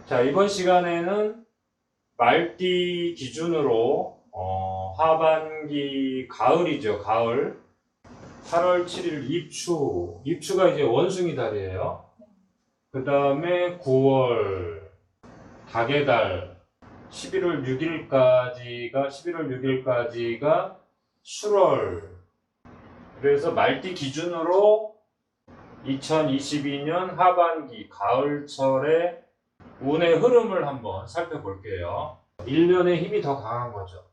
자, 이번 시간에는 말띠 기준으로 하반기 가을이죠. 가을 8월 7일 입추가 이제 원숭이 달이에요. 그 다음에 9월 닭의 달, 11월 6일까지가 술월. 그래서 말띠 기준으로 2022년 하반기 가을철의 운의 흐름을 한번 살펴볼게요. 1년의 힘이 더 강한 거죠.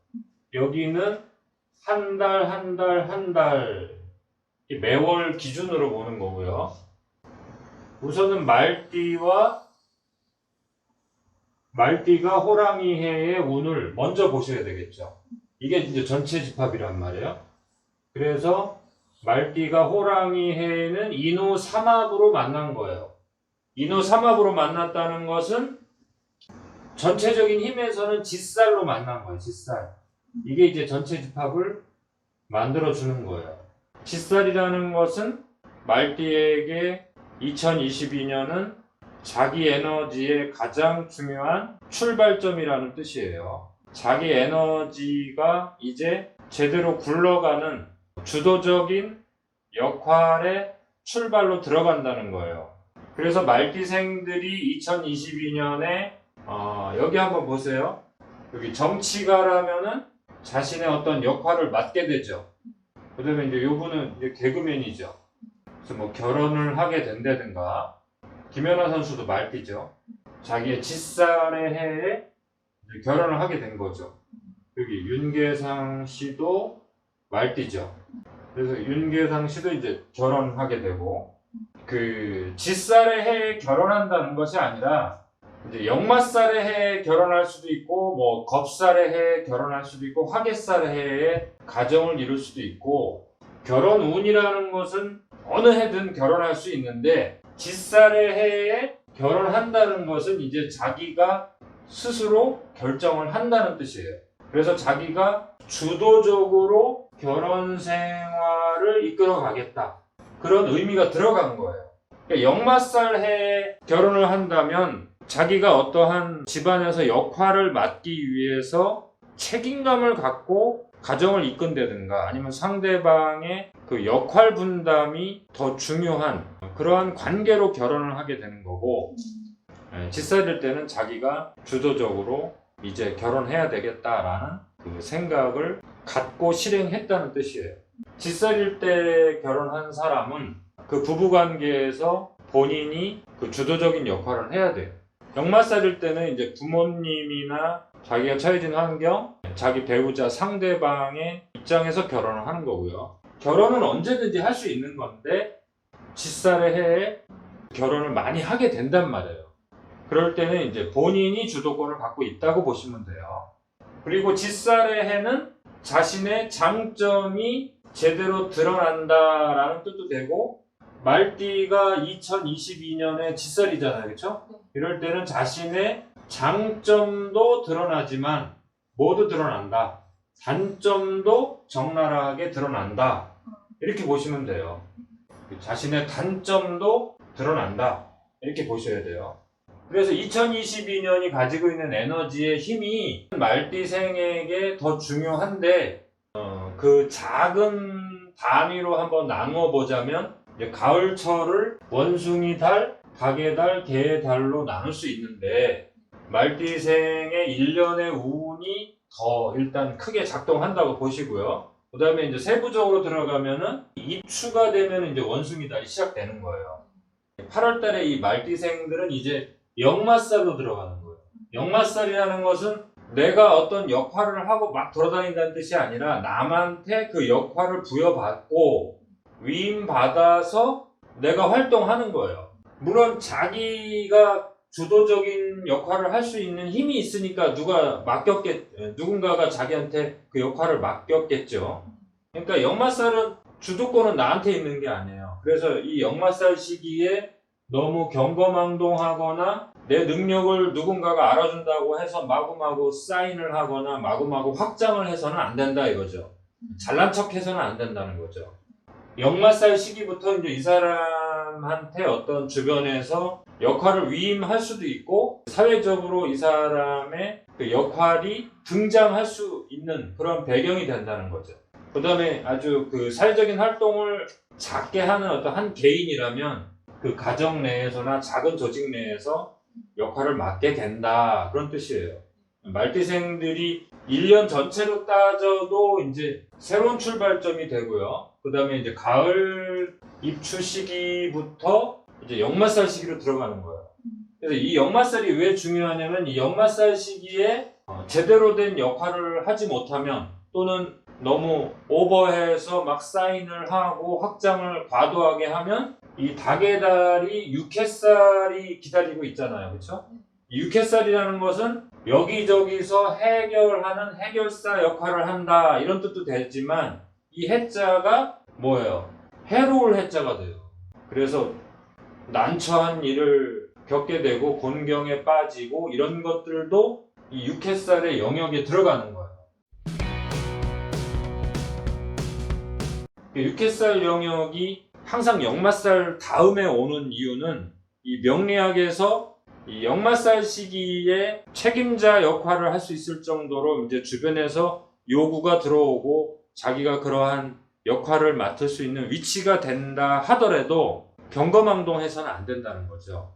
여기는 한 달, 매월 기준으로 보는 거고요. 우선은 말띠가 호랑이 해의 운을 먼저 보셔야 되겠죠. 이게 이제 전체 집합이란 말이에요. 그래서 말띠가 호랑이 해는 인호 삼합으로 만난 거예요. 인호 삼합으로 만났다는 것은 전체적인 힘에서는 직살로 만난 거예요. 직살. 이게 이제 전체 집합을 만들어주는 거예요. 직살이라는 것은 말띠에게 2022년은 자기 에너지의 가장 중요한 출발점이라는 뜻이에요. 자기 에너지가 이제 제대로 굴러가는 주도적인 역할의 출발로 들어간다는 거예요. 그래서 말띠생들이 2022년에 여기 한번 보세요. 여기 정치가라면은 자신의 어떤 역할을 맡게 되죠. 그 다음에 이제 요분은 이제 개그맨이죠. 그래서 뭐 결혼을 하게 된다든가, 김연아 선수도 말띠죠. 자기의 직살의 해에 결혼을 하게 된 거죠. 여기 윤계상 씨도 말띠죠. 그래서 윤계상 씨도 이제 결혼하게 되고, 그 직살의 해에 결혼한다는 것이 아니라 이제 역마살의 해에 결혼할 수도 있고, 뭐 겁살의 해에 결혼할 수도 있고, 화개살의 해에 가정을 이룰 수도 있고, 결혼 운이라는 것은 어느 해든 결혼할 수 있는데, 직살의 해에 결혼한다는 것은 이제 자기가 스스로 결정을 한다는 뜻이에요. 그래서 자기가 주도적으로 결혼 생활을 이끌어 가겠다, 그런 의미가 들어간 거예요. 그러니까 역마살 해에 결혼을 한다면 자기가 어떠한 집안에서 역할을 맡기 위해서 책임감을 갖고 가정을 이끈다든가, 아니면 상대방의 그 역할 분담이 더 중요한 그러한 관계로 결혼을 하게 되는 거고, 직살일 때는 자기가 주도적으로 이제 결혼해야 되겠다라는 그 생각을 갖고 실행했다는 뜻이에요. 직살일 때 결혼한 사람은 그 부부관계에서 본인이 그 주도적인 역할을 해야 돼요. 역마살일 때는 이제 부모님이나 자기가 처해진 환경, 자기 배우자, 상대방의 입장에서 결혼을 하는 거고요. 결혼은 언제든지 할 수 있는 건데, 직살의 해에 결혼을 많이 하게 된단 말이에요. 그럴 때는 이제 본인이 주도권을 갖고 있다고 보시면 돼요. 그리고 직살의 해는 자신의 장점이 제대로 드러난다라는 뜻도 되고, 말띠가 2022년에 직살이잖아요. 그렇죠? 이럴 때는 자신의 장점도 드러나지만 모두 드러난다. 단점도 적나라하게 드러난다. 이렇게 보시면 돼요. 자신의 단점도 드러난다. 이렇게 보셔야 돼요. 그래서 2022년이 가지고 있는 에너지의 힘이 말띠생에게 더 중요한데, 그 작은 단위로 한번 나누어 보자면, 가을철을 원숭이 달, 닭의 달, 개의 달로 나눌 수 있는데, 말띠생의 1년의 운이 더 일단 크게 작동한다고 보시고요. 그 다음에 이제 세부적으로 들어가면은 입추가 되면 이제 원숭이 달이 시작되는 거예요. 8월 달에 이 말띠생들은 이제 역마살로 들어가는 거예요. 역마살이라는 것은 내가 어떤 역할을 하고 막 돌아다닌다는 뜻이 아니라 남한테 그 역할을 부여받고 위임받아서 내가 활동하는 거예요. 물론 자기가 주도적인 역할을 할 수 있는 힘이 있으니까 누군가가 자기한테 그 역할을 맡겼겠죠. 그러니까 역마살은 주도권은 나한테 있는 게 아니에요. 그래서 이 역마살 시기에 너무 경거망동하거나 내 능력을 누군가가 알아준다고 해서 마구마구 사인을 하거나 마구마구 확장을 해서는 안 된다 이거죠. 잘난 척 해서는 안 된다는 거죠. 역마살 시기부터 이제 이 사람한테 어떤 주변에서 역할을 위임할 수도 있고 사회적으로 이 사람의 그 역할이 등장할 수 있는 그런 배경이 된다는 거죠. 그 다음에 아주 그 사회적인 활동을 작게 하는 어떤 한 개인이라면 그 가정 내에서나 작은 조직 내에서 역할을 맡게 된다, 그런 뜻이에요. 말띠생들이 1년 전체로 따져도 이제 새로운 출발점이 되고요. 그 다음에 이제 가을 입추 시기부터 이제 역마살 시기로 들어가는 거예요. 그래서 이 역마살이 왜 중요하냐면 이 역마살 시기에 제대로 된 역할을 하지 못하면 또는 너무 오버해서 막 사인을 하고 확장을 과도하게 하면 이 닭의 달이 육햇살이 기다리고 있잖아요. 그렇죠? 육햇살이라는 것은 여기저기서 해결하는 해결사 역할을 한다, 이런 뜻도 되지만 이 해자가 뭐예요? 해로울 해자가 돼요. 그래서 난처한 일을 겪게 되고 곤경에 빠지고 이런 것들도 이 육햇살의 영역에 들어가는 거예요. 육햇살 영역이 항상 역마살 다음에 오는 이유는 이 명리학에서 이 역마살 시기에 책임자 역할을 할 수 있을 정도로 이제 주변에서 요구가 들어오고 자기가 그러한 역할을 맡을 수 있는 위치가 된다 하더라도 경거망동해서는 안 된다는 거죠.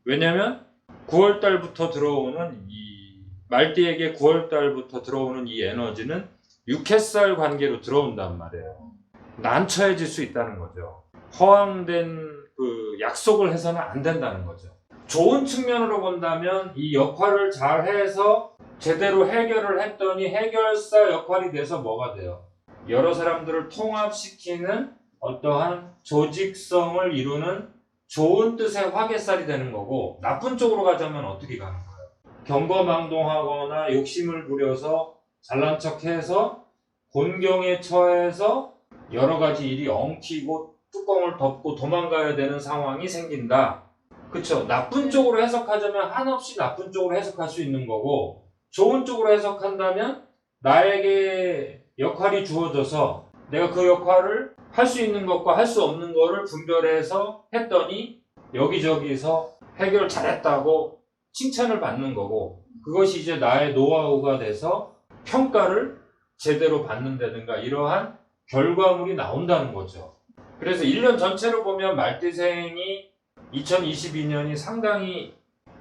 왜냐하면 9월달부터 들어오는 이 말띠에게 9월달부터 들어오는 이 에너지는 육햇살 관계로 들어온단 말이에요. 난처해질 수 있다는 거죠. 허황된 그 약속을 해서는 안 된다는 거죠. 좋은 측면으로 본다면 이 역할을 잘 해서 제대로 해결을 했더니 해결사 역할이 돼서 뭐가 돼요? 여러 사람들을 통합시키는 어떠한 조직성을 이루는 좋은 뜻의 화개살이 되는 거고, 나쁜 쪽으로 가자면 어떻게 가는 거예요? 경거망동하거나 욕심을 부려서 잘난 척해서 곤경에 처해서 여러 가지 일이 엉키고 뚜껑을 덮고 도망가야 되는 상황이 생긴다. 그쵸? 나쁜 쪽으로 해석하자면 한없이 나쁜 쪽으로 해석할 수 있는 거고, 좋은 쪽으로 해석한다면 나에게 역할이 주어져서 내가 그 역할을 할 수 있는 것과 할 수 없는 거를 분별해서 했더니 여기저기서 해결 잘했다고 칭찬을 받는 거고, 그것이 이제 나의 노하우가 돼서 평가를 제대로 받는다든가 이러한 결과물이 나온다는 거죠. 그래서 1년 전체로 보면 말띠생이 2022년이 상당히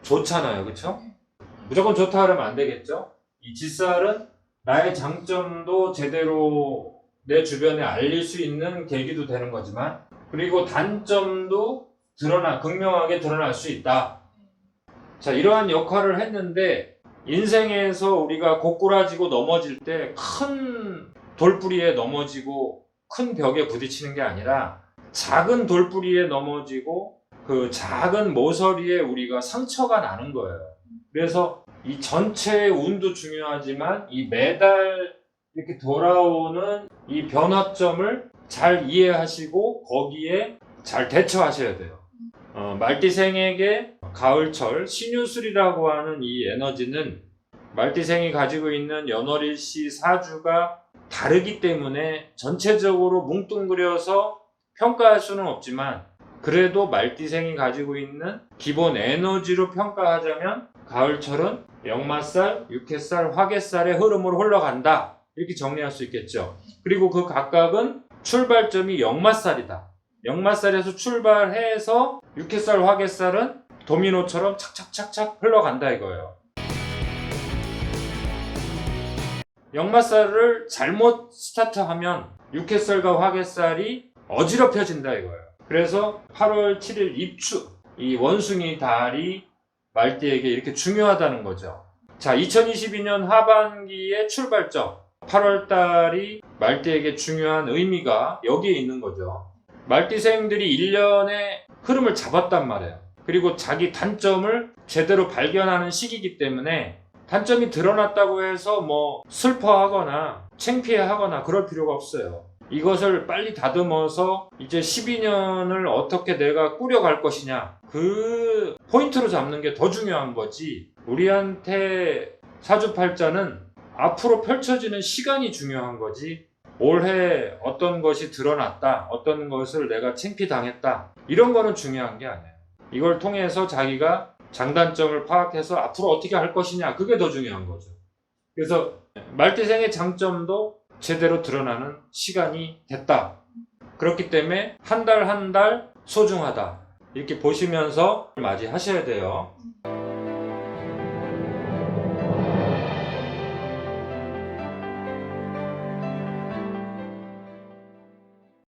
좋잖아요. 그쵸? 무조건 좋다 그러면 안 되겠죠? 이 질살은 나의 장점도 제대로 내 주변에 알릴 수 있는 계기도 되는 거지만, 그리고 단점도 극명하게 드러날 수 있다. 자, 이러한 역할을 했는데 인생에서 우리가 고꾸라지고 넘어질 때 큰 돌뿌리에 넘어지고 큰 벽에 부딪히는 게 아니라 작은 돌뿌리에 넘어지고 그 작은 모서리에 우리가 상처가 나는 거예요. 그래서 이 전체의 운도 중요하지만 이 매달 이렇게 돌아오는 이 변화점을 잘 이해하시고 거기에 잘 대처하셔야 돼요. 말띠생에게 가을철 신유술이라고 하는 이 에너지는 말띠생이 가지고 있는 연월일시 사주가 다르기 때문에 전체적으로 뭉뚱그려서 평가할 수는 없지만, 그래도 말띠생이 가지고 있는 기본 에너지로 평가하자면 가을철은 역마살, 육햇살, 화개살의 흐름으로 흘러간다, 이렇게 정리할 수 있겠죠. 그리고 그 각각은 출발점이 역마살이다. 역마살에서 출발해서 육햇살, 화개살은 도미노처럼 착착착착 흘러간다 이거예요. 역마살을 잘못 스타트하면 육햇살과 화개살이 어지럽혀진다 이거예요. 그래서 8월 7일 입추, 이 원숭이 달이 말띠에게 이렇게 중요하다는 거죠. 자, 2022년 하반기의 출발점, 8월 달이 말띠에게 중요한 의미가 여기에 있는 거죠. 말띠생들이 1년의 흐름을 잡았단 말이에요. 그리고 자기 단점을 제대로 발견하는 시기이기 때문에 단점이 드러났다고 해서 뭐 슬퍼하거나 창피해하거나 그럴 필요가 없어요. 이것을 빨리 다듬어서 이제 12년을 어떻게 내가 꾸려갈 것이냐, 그 포인트로 잡는 게 더 중요한 거지, 우리한테 사주팔자는 앞으로 펼쳐지는 시간이 중요한 거지 올해 어떤 것이 드러났다, 어떤 것을 내가 창피당했다, 이런 거는 중요한 게 아니에요. 이걸 통해서 자기가 장단점을 파악해서 앞으로 어떻게 할 것이냐, 그게 더 중요한 거죠. 그래서 말띠생의 장점도 제대로 드러나는 시간이 됐다. 그렇기 때문에 한 달 한 달 소중하다, 이렇게 보시면서 맞이하셔야 돼요.